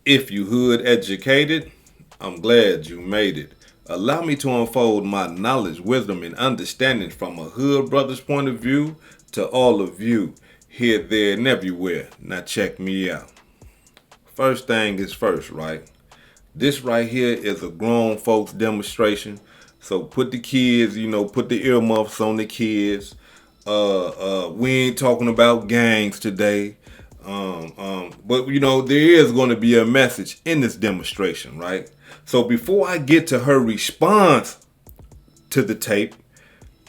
If you hood educated, I'm glad you made it. Allow me to unfold my knowledge, wisdom, and understanding from a hood brother's point of view to all of you, here, there, and everywhere. Now check me out. First thing is first, right? This right here is a grown folks demonstration. So put the kids, put the earmuffs on the kids. We ain't talking about gangs today. But there is going to be a message in this demonstration, right? So before I get to her response to the tape,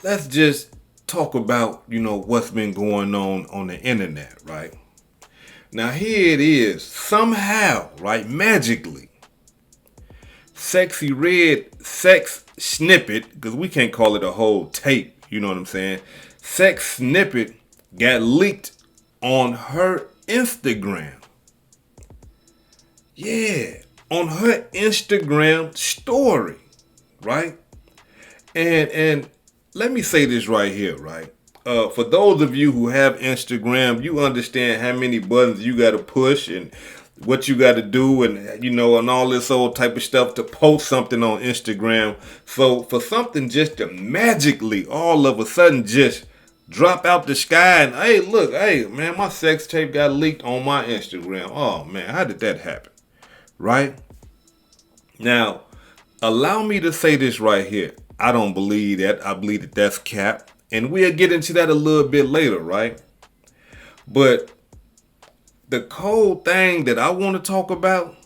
let's just talk about, what's been going on the internet, right? Now here it is, somehow, right, magically, Sexy Red sex snippet, because we can't call it a whole tape, you know what I'm saying? Sex snippet got leaked on her Instagram. Yeah, on her Instagram story, right? And let me say this right here, right? For those of you who have Instagram, you understand how many buttons you got to push and what you got to do and, and all this old type of stuff to post something on Instagram. So for something just to magically all of a sudden just drop out the sky and, hey, look, hey, man, my sex tape got leaked on my Instagram. Oh, man, how did that happen? Right? Now, allow me to say this right here. I don't believe that. I believe that that's cap. And we'll get into that a little bit later, right? But the cold thing that I want to talk about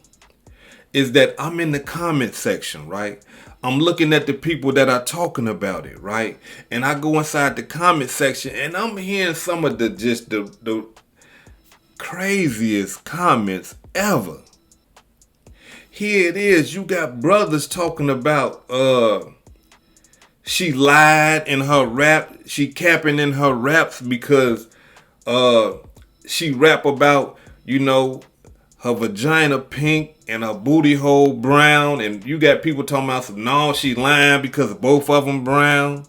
is that I'm in the comment section, right? I'm looking at the people that are talking about it, right? And I go inside the comment section and I'm hearing some of the craziest comments ever. Here it is. You got brothers talking about she lied in her rap. She capping in her raps because she rap about, her vagina pink and her booty hole brown. And you got people talking about no, she lying because both of them brown.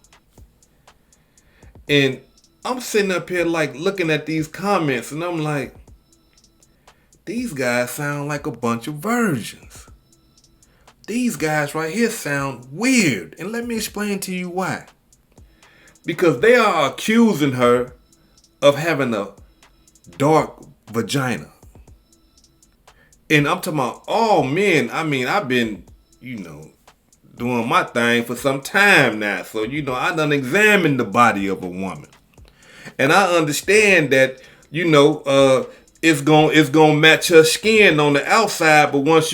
And I'm sitting up here like looking at these comments and I'm like, these guys sound like a bunch of virgins. These guys right here sound weird. And let me explain to you why. Because they are accusing her of having a dark vagina. And I'm talking about all men. I mean, I've been, doing my thing for some time now. So, I done examined the body of a woman. And I understand that, it's gonna match her skin on the outside, but once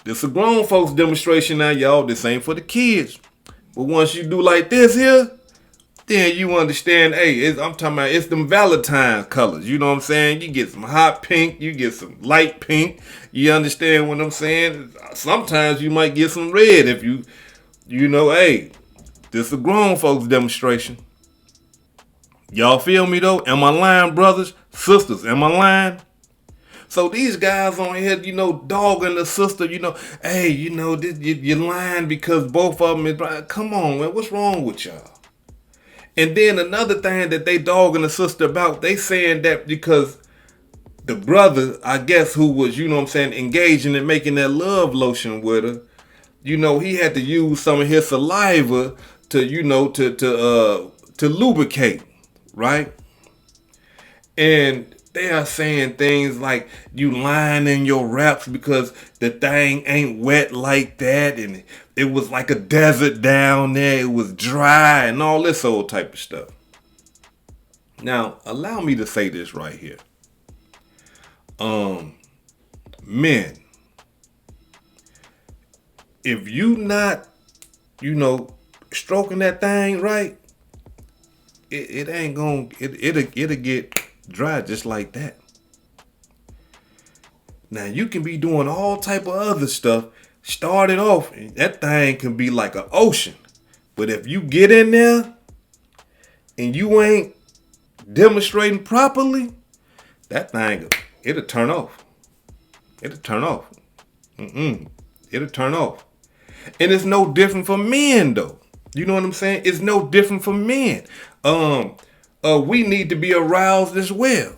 this a grown folks demonstration now, y'all. This ain't for the kids. But once you do like this here, then you understand, hey, I'm talking about it's them Valentine's colors. You know what I'm saying? You get some hot pink, you get some light pink. You understand what I'm saying? Sometimes you might get some red if hey, this a grown folks demonstration. Y'all feel me though? Am I lying, brothers? Sisters, am I lying? So these guys on here, dogging the sister, hey, you're lying because both of them is, come on, man, what's wrong with y'all? And then another thing that they dogging the sister about, they saying that because the brother, I guess, who was, engaging in making that love lotion with her, he had to use some of his saliva to lubricate, right? And they are saying things like you lying in your raps because the thing ain't wet like that and it was like a desert down there. It was dry and all this old type of stuff. Now, allow me to say this right here. Men, if you not, stroking that thing right, it ain't gonna, it'll get dry just like that. Now you can be doing all type of other stuff. Start it off, and that thing can be like an ocean. But if you get in there and you ain't demonstrating properly, that thing, it'll turn off. It'll turn off. It'll turn off. And it's no different for men though. You know what I'm saying? It's no different for men. We need to be aroused as well.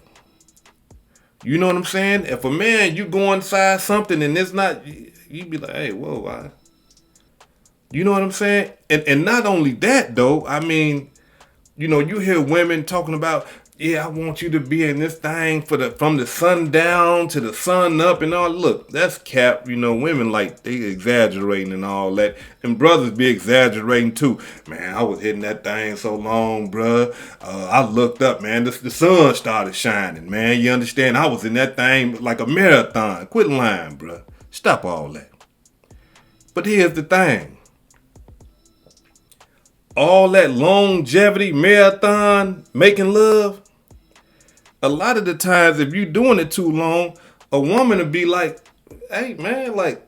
You know what I'm saying? If a man, you go inside something and it's not, you be like, hey, whoa, you know what I'm saying? And not only that though, I mean, you hear women talking about, yeah, I want you to be in this thing from the sun down to the sun up and all. Look, that's cap. Women like they exaggerating and all that, and brothers be exaggerating too. Man, I was hitting that thing so long, bruh. I looked up, man. The sun started shining, man. You understand? I was in that thing like a marathon. Quit lying, bruh. Stop all that. But here's the thing. All that longevity marathon making love, a lot of the times if you doing it too long, a woman will be like, hey man, like,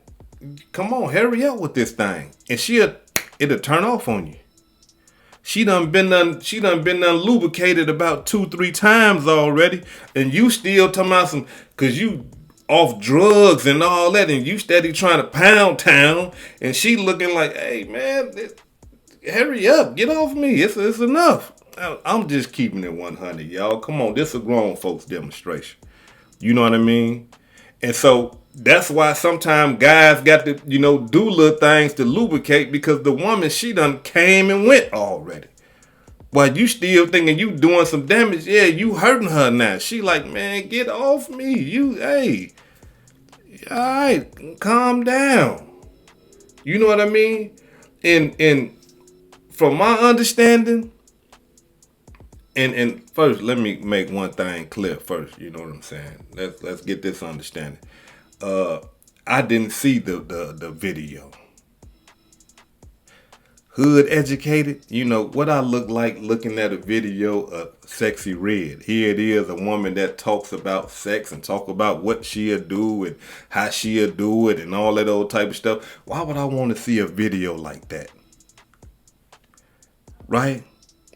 come on, hurry up with this thing. And it'll turn off on you. She done been lubricated about 2-3 times already, and you still talking about cause you off drugs and all that, and you steady trying to pound town, and she looking like, hey man, hurry up, get off me. It's enough. I'm just keeping it 100, y'all. Come on, this is a grown folks demonstration. You know what I mean? And so that's why sometimes guys got to, do little things to lubricate, because the woman, she done came and went already. While you still thinking you doing some damage, yeah, you hurting her now. She like, man, get off me. Hey, all right, calm down. You know what I mean? And from my understanding, and first, let me make one thing clear first. You know what I'm saying? Let's get this understanding. I didn't see the video. Hood educated, what I look like looking at a video of Sexy Red. Here it is, a woman that talks about sex and talk about what she'll do and how she'll do it and all that old type of stuff. Why would I want to see a video like that? Right?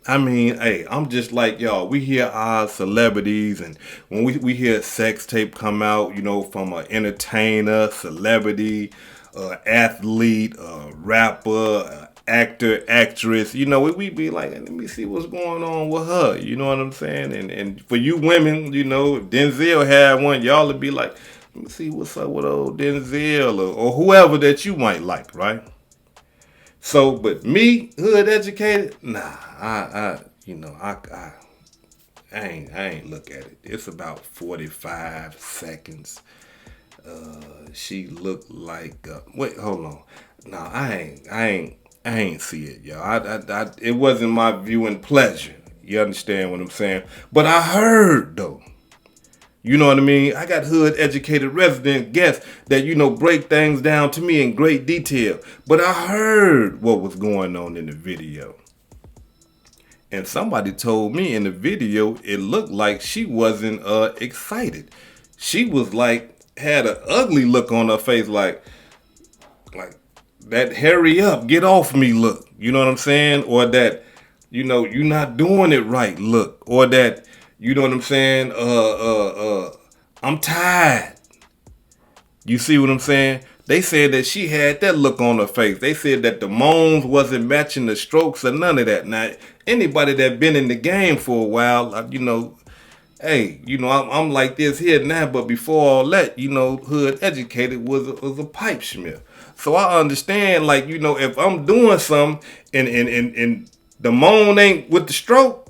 I mean, hey, I'm just like y'all. We hear our celebrities, and when we hear sex tape come out, from an entertainer, celebrity, athlete, rapper, actor, actress, we be like, let me see what's going on with her. You know what I'm saying? And for you women, if Denzel had one, y'all would be like, let me see what's up with old Denzel or whoever that you might like, right? So, but me, hood educated, nah, I ain't look at it. It's about 45 seconds. She looked like, wait, hold on. No, I ain't see it, y'all. It wasn't my viewing pleasure. You understand what I'm saying? But I heard though. You know what I mean? I got hood educated resident guests that, break things down to me in great detail. But I heard what was going on in the video. And somebody told me in the video, it looked like she wasn't excited. She was like, had an ugly look on her face, like that hurry up, get off me look. You know what I'm saying? Or that, you're not doing it right look. Or that, you know what I'm saying? I'm tired. You see what I'm saying? They said that she had that look on her face. They said that the moans wasn't matching the strokes or none of that. Now, anybody that been in the game for a while, hey, I'm like this here now, but before all that, hood educated was a pipe smear. So I understand, like, if I'm doing something and the moan ain't with the stroke,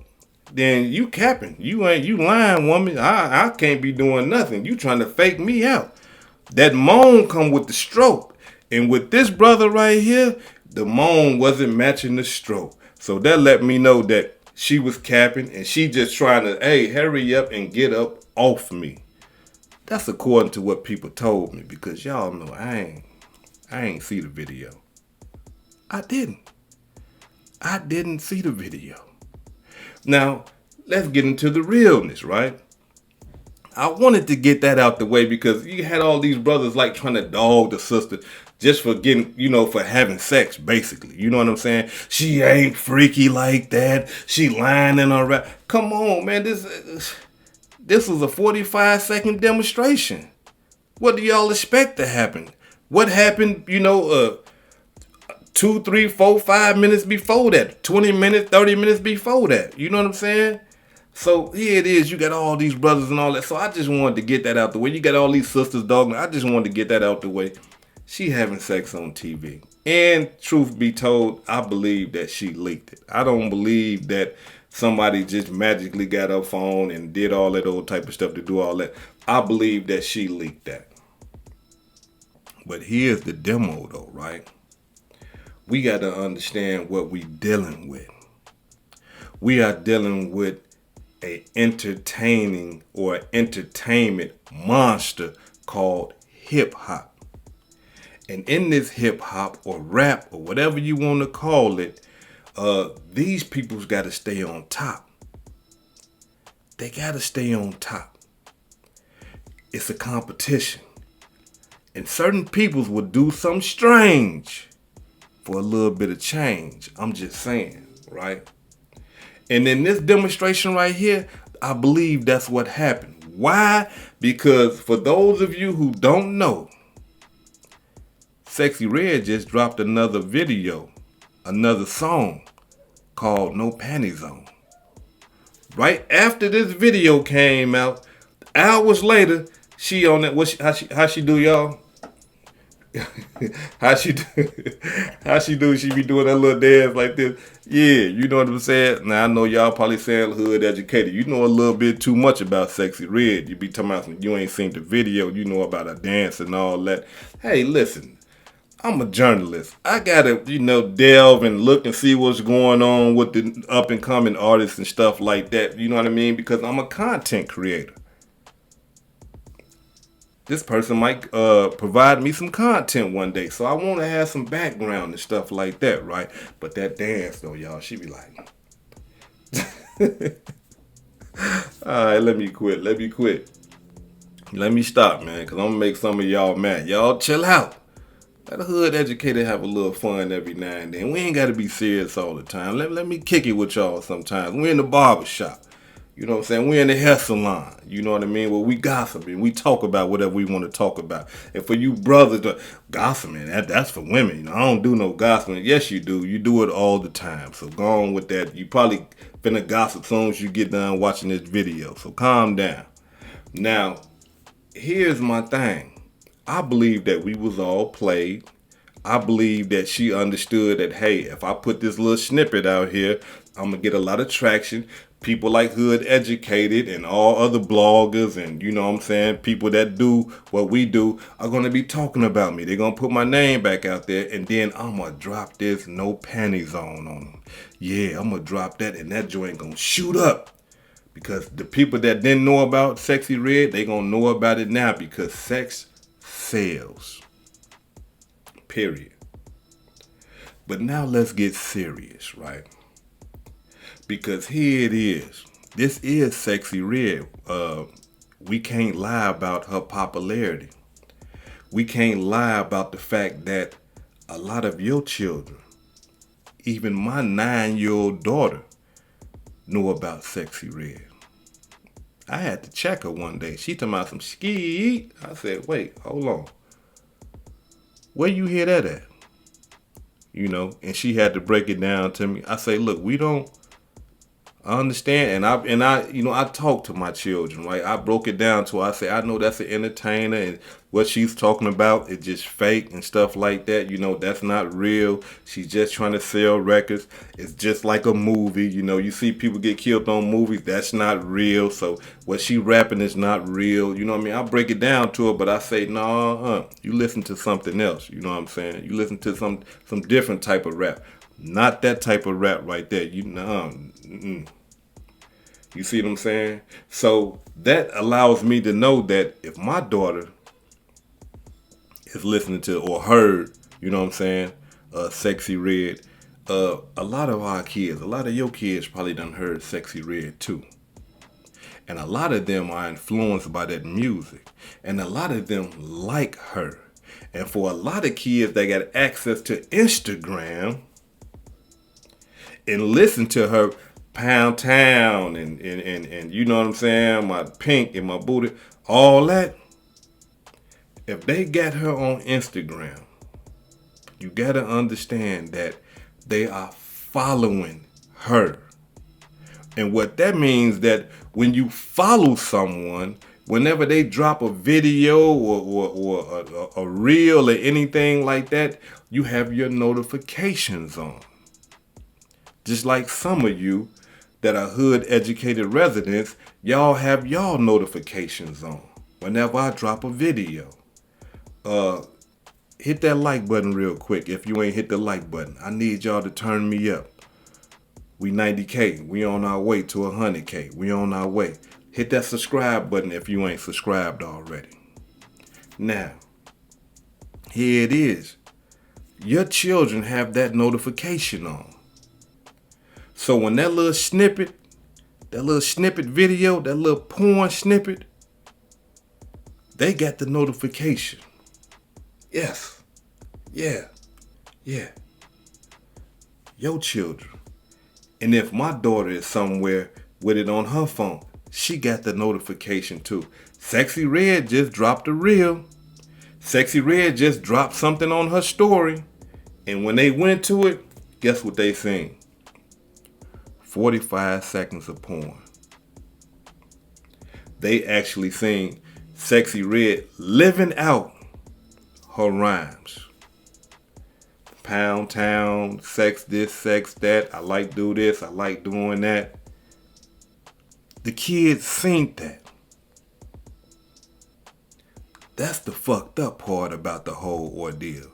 then you capping. You lying, woman. I can't be doing nothing. You trying to fake me out. That moan come with the stroke. And with this brother right here, the moan wasn't matching the stroke. So that let me know that she was capping and she just trying to, hey, hurry up and get up off me. That's according to what people told me, because y'all know I ain't see the video. I didn't see the video. Now, let's get into the realness, right? I wanted to get that out the way because you had all these brothers like trying to dog the sister just for getting, for having sex, basically. You know what I'm saying? She ain't freaky like that. She lying in her rap. Come on, man. This was a 45-second demonstration. What do y'all expect to happen? What happened, 2, 3, 4, 5 minutes before that, 20 minutes, 30 minutes before that. You know what I'm saying? So here it is, you got all these brothers and all that. So I just wanted to get that out the way. You got all these sisters, dog. I just wanted to get that out the way. She having sex on TV. And truth be told, I believe that she leaked it. I don't believe that somebody just magically got her phone and did all that old type of stuff to do all that. I believe that she leaked that. But here's the demo though, right? We got to understand what we dealing with. We are dealing with a entertaining or entertainment monster called hip hop. And in this hip hop or rap or whatever you want to call it, these people's got to stay on top. They got to stay on top. It's a competition. And certain peoples will do something strange for a little bit of change. I'm just saying, right? And in this demonstration right here, I believe that's what happened. Why? Because for those of you who don't know, Sexy Red just dropped another video, another song called No Panties On. Right after this video came out, hours later, she on that. How she do, y'all? How she do? How she do? She be doing that little dance like this. Yeah, you know what I'm saying. Now I know y'all probably saying hood educated. You know a little bit too much about Sexy Red. You be talking about you ain't seen the video. You know about her dance and all that. Hey, listen. I'm a journalist. I gotta, delve and look and see what's going on with the up and coming artists and stuff like that. You know what I mean? Because I'm a content creator. This person might provide me some content one day. So I want to have some background and stuff like that, right? But that dance, though, y'all, she be like, all right, let me quit. Let me stop, man, because I'm going to make some of y'all mad. Y'all chill out. Let a hood educator have a little fun every now and then. We ain't got to be serious all the time. Let me kick it with y'all sometimes. We're in the barber shop. You know what I'm saying? We're in the hair salon. You know what I mean? Well, we gossiping. We talk about whatever we want to talk about. And for you brothers, gossiping, that's for women. I don't do no gossiping. Yes, you do. You do it all the time. So go on with that. You probably finna gossip as soon as you get done watching this video. So calm down. Now, here's my thing. I believe that we was all played. I believe that she understood that, hey, if I put this little snippet out here, I'm going to get a lot of traction. People like Hood Educated and all other bloggers and, you know what I'm saying, people that do what we do are going to be talking about me. They're going to put my name back out there, and then I'm going to drop this No Panties on them. Yeah, I'm going to drop that, and that joint going to shoot up. Because the people that didn't know about Sexy Red, they going to know about it now because sex sells. Period. But now let's get serious, right? Because here it is. This is Sexy Red. We can't lie about her popularity. We can't lie about the fact that a lot of your children, even my 9-year-old daughter, know about Sexy Red. I had to check her one day. She talking about some ski. I said, wait, hold on. Where you hear that at? And she had to break it down to me. I say, look, I understand, and I talk to my children, right? I broke it down to her. I say, I know that's an entertainer, and what she's talking about is just fake and stuff like that. That's not real. She's just trying to sell records. It's just like a movie. You see people get killed on movies. That's not real. So what she rapping is not real. You know what I mean? I break it down to her, but I say, no, you listen to something else. You know what I'm saying? You listen to some different type of rap. Not that type of rap right there. You see what I'm saying? So that allows me to know that if my daughter is listening to or heard, you know what I'm saying, Sexy Red, a lot of our kids, a lot of your kids probably done heard Sexy Red too. And a lot of them are influenced by that music. And a lot of them like her. And for a lot of kids that got access to Instagram and listen to her Pound Town and you know what I'm saying, my pink and my booty, all that. If they got her on Instagram, you gotta understand that they are following her. And what that means that when you follow someone, whenever they drop a video or a reel or anything like that, you have your notifications on. Just like some of you that are hood educated residents, y'all have y'all notifications on whenever I drop a video. Hit that like button real quick if you ain't hit the like button. I need y'all to turn me up. We 90K. We on our way to 100K. We on our way. Hit that subscribe button if you ain't subscribed already. Now, here it is. Your children have that notification on. So when that little snippet video, that little porn snippet, they got the notification. Yes. Yeah. Your children. And if my daughter is somewhere with it on her phone, she got the notification too. Sexy Red just dropped a reel. Sexy Red just dropped something on her story. And when they went to it, guess what they seen? 45 seconds of porn. They actually seen Sexy Red living out her rhymes. Pound town, sex this, sex that. I like do this, I like doing that. The kids seen that. That's the fucked up part about the whole ordeal.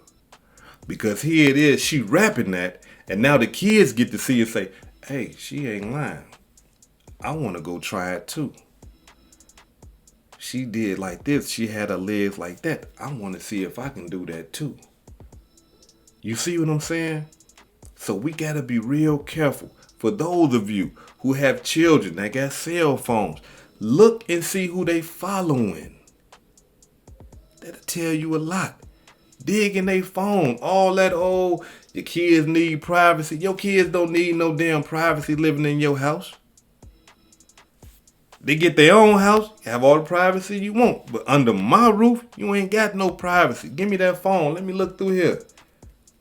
Because here it is, she rapping that, and now the kids get to see and say, hey, she ain't lying. I want to go try it too. She did like this, she had her legs like that. I want to see if I can do that too. You see what I'm saying? So we got to be real careful. For those of you who have children that got cell phones, look and see who they following. That'll tell you a lot. Dig in their phone. All that old, your kids need privacy. Your kids don't need no damn privacy living in your house. They get their own house, have all the privacy you want. But under my roof, you ain't got no privacy. Give me that phone. Let me look through here.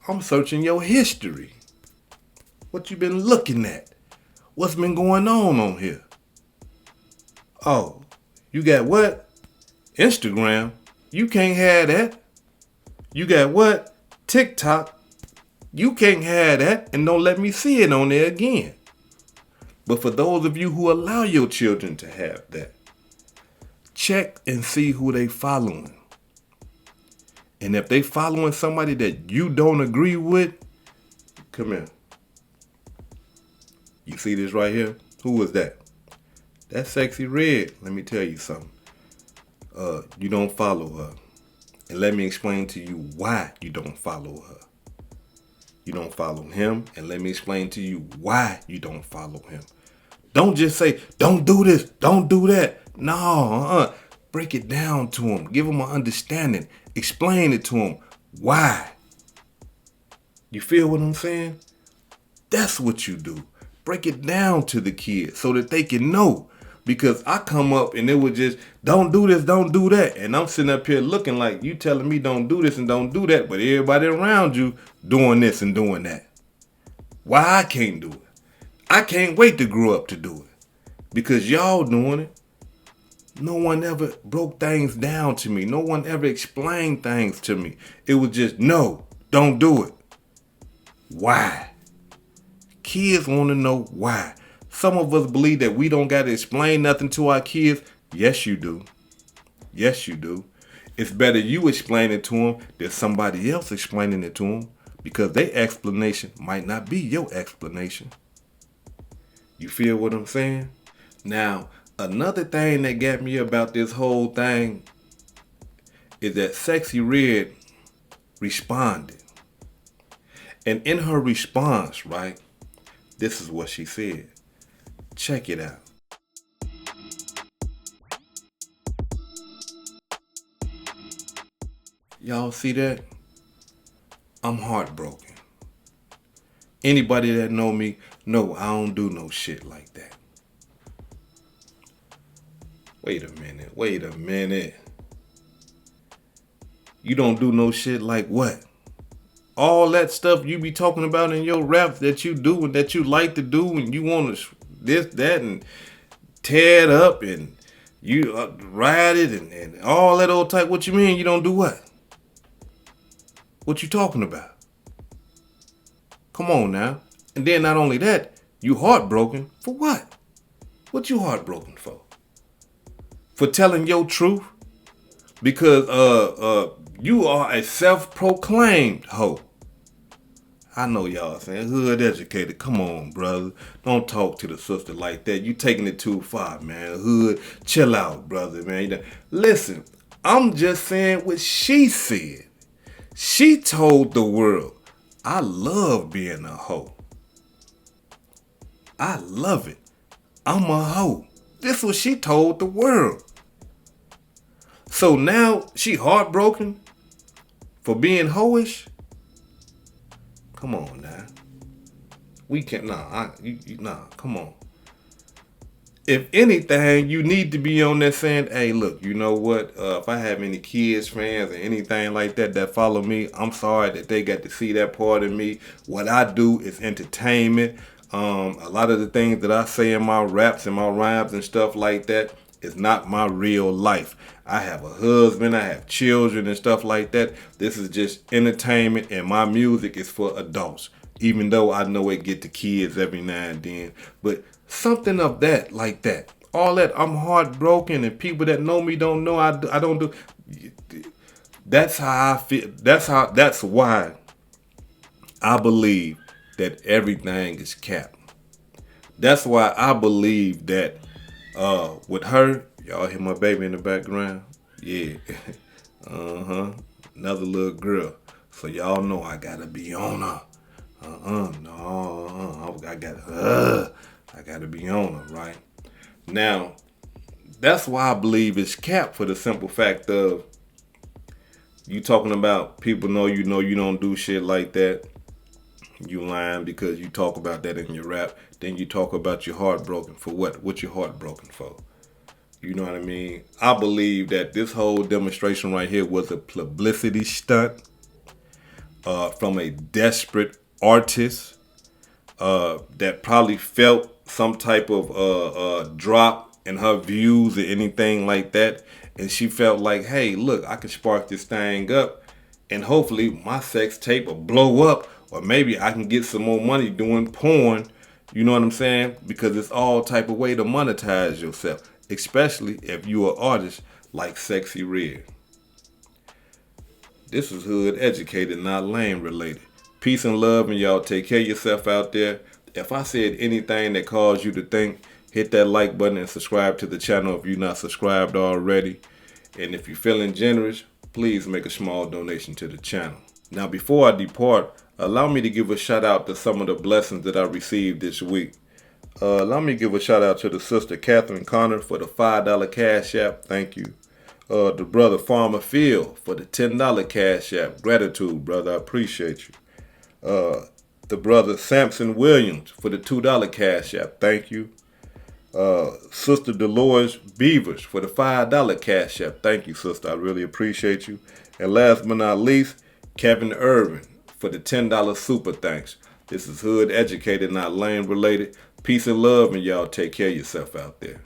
I'm searching your history. What you been looking at? What's been going on here? Oh, you got what? Instagram? You can't have that. You got what? TikTok? You can't have that, and don't let me see it on there again. But for those of you who allow your children to have that, check and see who they following. And if they following somebody that you don't agree with, come here. You see this right here? Who was that? That's Sexy Red. Let me tell you something. You don't follow her. And let me explain to you why you don't follow her. You don't follow him, and let me explain to you why you don't follow him. Don't just say, don't do this, don't do that. No, break it down to him. Give him an understanding. Explain it to him. Why? You feel what I'm saying? That's what you do. Break it down to the kids so that they can know. Because I come up and it was just, don't do this, don't do that. And I'm sitting up here looking like you telling me don't do this and don't do that. But everybody around you doing this and doing that. Why I can't do it? I can't wait to grow up to do it. Because y'all doing it. No one ever broke things down to me. No one ever explained things to me. It was just, no, don't do it. Why? Kids want to know why. Some of us believe that we don't got to explain nothing to our kids. Yes, you do. Yes, you do. It's better you explain it to them than somebody else explaining it to them, because their explanation might not be your explanation. You feel what I'm saying? Now, another thing that got me about this whole thing is that Sexy Red responded. And in her response, right, this is what she said. Check it out. Y'all see that? I'm heartbroken. Anybody that know me know I don't do no shit like that. Wait a minute. You don't do no shit like what? All that stuff you be talking about in your raps that you do and that you like to do and you want to this, that, and tear it up, and you ride it, and all that old type. What you mean you don't do what? What you talking about? Come on now. And then not only that, you heartbroken for what? What you heartbroken for? For telling your truth? Because you are a self-proclaimed hoe. I know y'all saying hood educated. Come on, brother. Don't talk to the sister like that. You taking it too far, man. Hood, chill out, brother, man. Listen, I'm just saying what she said. She told the world, I love being a hoe. I love it. I'm a hoe. This is what she told the world. So now she heartbroken for being hoish? Come on now. We can't, come on. If anything, you need to be on there saying, hey, look, you know what? If I have any kids, fans, or anything like that follow me, I'm sorry that they got to see that part of me. What I do is entertainment. A lot of the things that I say in my raps and my rhymes and stuff like that is not my real life. I have a husband, I have children and stuff like that. This is just entertainment, and my music is for adults. Even though I know it get to kids every now and then. But something of that, like that. All that, I'm heartbroken, and people that know me don't know I don't do. That's how I feel. That's why I believe that everything is capped. That's why I believe that with her, y'all hear my baby in the background? Yeah. Another little girl. So y'all know I gotta be on her. I gotta be on her, right? Now, that's why I believe it's capped, for the simple fact of you talking about people know you don't do shit like that. You lying because you talk about that in your rap. Then you talk about your heartbroken for what? What you heartbroken for? You know what I mean? I believe that this whole demonstration right here was a publicity stunt from a desperate artist that probably felt some type of drop in her views or anything like that. And she felt like, hey, look, I can spark this thing up, and hopefully my sex tape will blow up, or maybe I can get some more money doing porn. You know what I'm saying? Because it's all type of way to monetize yourself, especially if you're an artist like Sexy Red. This is hood educated, not lame related. Peace and love, and y'all take care of yourself out there. If I said anything that caused you to think, hit that like button and subscribe to the channel if you're not subscribed already. And if you're feeling generous, please make a small donation to the channel. Now, before I depart, allow me to give a shout out to some of the blessings that I received this week. Allow me to give a shout out to the sister Catherine Connor for the $5 Cash App. Thank you. The brother Farmer Phil for the $10 Cash App. Gratitude, brother. I appreciate you. The brother Samson Williams for the $2 Cash App. Thank you. Sister Dolores Beavers for the $5 Cash App. Thank you, sister. I really appreciate you. And last but not least, Kevin Irvin for the $10 super thanks. This is hood educated, not lame related. Peace and love, and y'all take care of yourself out there.